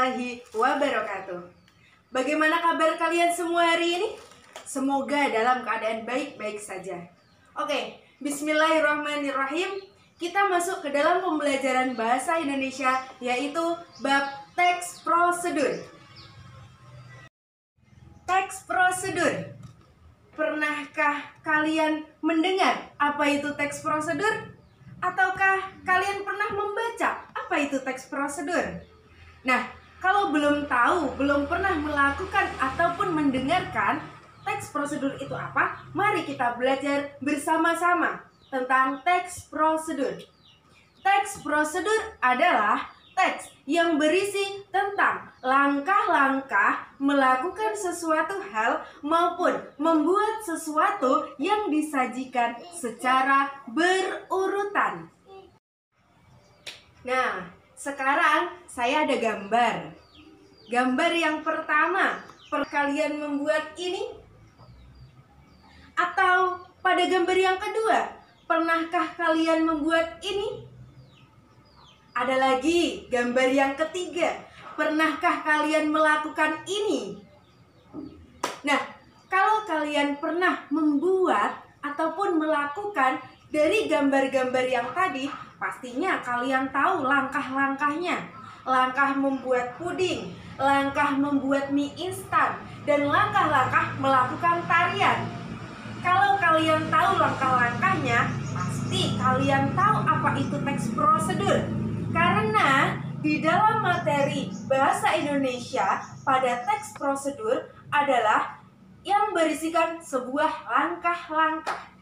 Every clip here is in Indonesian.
warahmatullahi wabarakatuh. Bagaimana kabar kalian semua hari ini? Semoga dalam keadaan baik-baik saja. Oke, bismillahirrahmanirrahim. Kita masuk ke dalam pembelajaran bahasa Indonesia, yaitu bab teks prosedur. Teks prosedur. Pernahkah kalian mendengar apa itu teks prosedur? Ataukah kalian pernah membaca apa itu teks prosedur? Nah, kalau belum tahu, belum pernah melakukan ataupun mendengarkan teks prosedur itu apa, mari kita belajar bersama-sama tentang teks prosedur. Teks prosedur adalah teks yang berisi tentang langkah-langkah melakukan sesuatu hal maupun membuat sesuatu yang disajikan secara berurutan. Nah, sekarang saya ada gambar. Gambar yang pertama, kalian membuat ini? Atau pada gambar yang kedua, pernahkah kalian membuat ini? Ada lagi gambar yang ketiga, pernahkah kalian melakukan ini? Nah, kalau kalian pernah membuat ataupun melakukan dari gambar-gambar yang tadi, pastinya kalian tahu langkah-langkahnya. Langkah membuat puding, langkah membuat mie instan, dan langkah-langkah melakukan tarian. Kalau kalian tahu langkah-langkahnya, pasti kalian tahu apa itu teks prosedur. Karena di dalam materi bahasa Indonesia pada teks prosedur adalah yang berisikan sebuah langkah-langkah.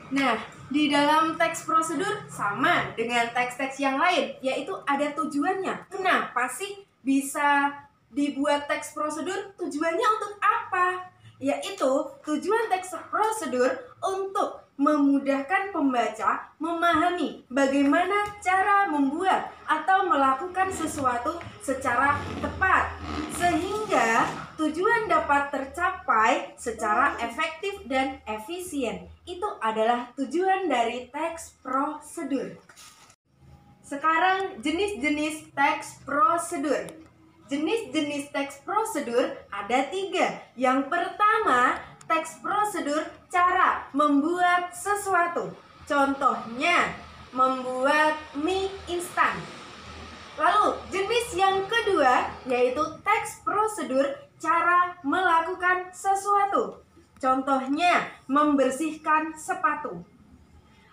Nah, di dalam teks prosedur sama dengan teks-teks yang lain, yaitu ada tujuannya. Kenapa sih bisa dibuat teks prosedur? Tujuannya untuk apa? Yaitu tujuan teks prosedur untuk memudahkan pembaca memahami bagaimana cara membuat atau melakukan sesuatu secara tepat, sehingga tujuan dapat tercapai secara efektif dan efisien. Itu adalah tujuan dari teks prosedur. Sekarang jenis-jenis teks prosedur. Jenis-jenis teks prosedur ada 3. Yang pertama, teks prosedur cara membuat sesuatu. Contohnya, membuat mie instan. Lalu, jenis yang kedua yaitu teks prosedur cara melakukan sesuatu. Contohnya, membersihkan sepatu.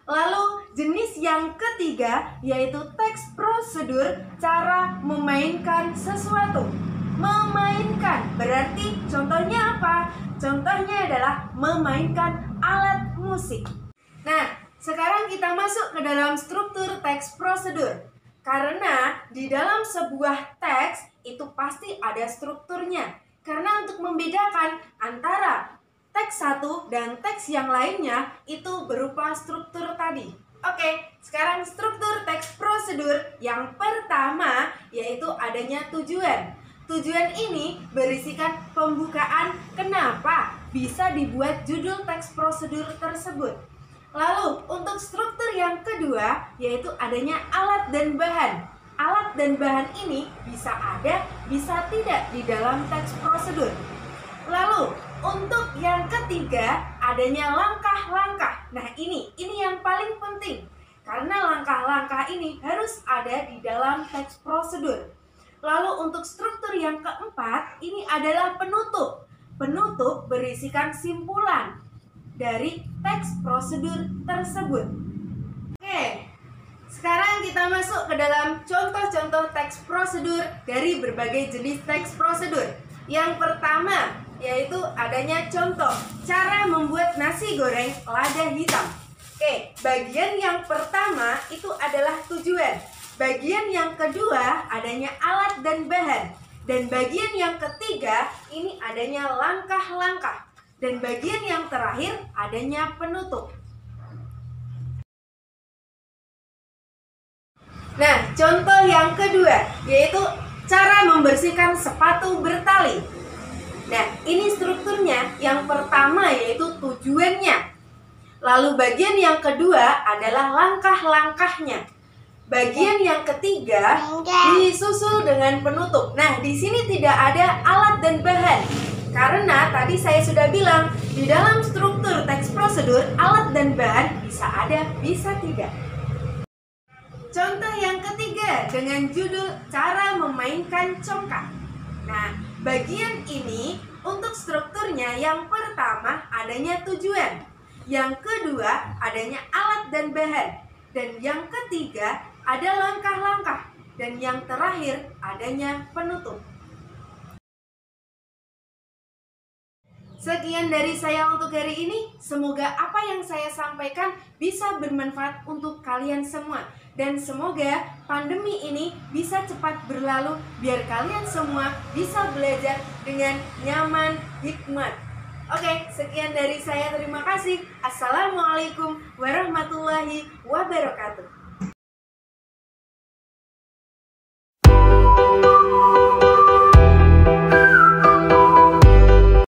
Lalu, jenis yang ketiga yaitu teks prosedur cara memainkan sesuatu. Memainkan berarti contohnya apa? Contohnya adalah memainkan alat musik. Nah, sekarang kita masuk ke dalam struktur teks prosedur. Karena di dalam sebuah teks itu pasti ada strukturnya. Karena untuk membedakan antara teks satu dan teks yang lainnya itu berupa struktur tadi. Oke, sekarang struktur teks prosedur yang pertama yaitu adanya tujuan. Tujuan ini berisikan pembukaan kenapa bisa dibuat judul teks prosedur tersebut. Lalu untuk struktur yang kedua yaitu adanya alat dan bahan. Alat dan bahan ini bisa ada, bisa tidak di dalam teks prosedur. Lalu untuk yang ketiga adanya langkah-langkah. Nah ini yang paling penting karena langkah-langkah ini harus ada di dalam teks prosedur. Lalu untuk struktur yang keempat, ini adalah penutup. Penutup berisikan simpulan dari teks prosedur tersebut. Oke, sekarang kita masuk ke dalam contoh-contoh teks prosedur dari berbagai jenis teks prosedur. Yang pertama, yaitu adanya contoh cara membuat nasi goreng lada hitam. Oke, bagian yang pertama itu adalah tujuan. Bagian yang kedua adanya alat dan bahan. Dan bagian yang ketiga ini adanya langkah-langkah. Dan bagian yang terakhir adanya penutup. Nah, contoh yang kedua yaitu cara membersihkan sepatu bertali. Nah, ini strukturnya. Yang pertama yaitu tujuannya. Lalu bagian yang kedua adalah langkah-langkahnya. Bagian yang ketiga disusul dengan penutup. Nah, di sini tidak ada alat dan bahan. Karena tadi saya sudah bilang, di dalam struktur teks prosedur, alat dan bahan bisa ada, bisa tidak. Contoh yang ketiga dengan judul cara memainkan congkak. Nah, bagian ini untuk strukturnya yang pertama adanya tujuan, yang kedua adanya alat dan bahan, dan yang ketiga ada langkah-langkah, dan yang terakhir adanya penutup. Sekian dari saya untuk hari ini. Semoga apa yang saya sampaikan bisa bermanfaat untuk kalian semua. Dan semoga pandemi ini bisa cepat berlalu biar kalian semua bisa belajar dengan nyaman, hikmat. Oke, sekian dari saya. Terima kasih. Assalamualaikum warahmatullahi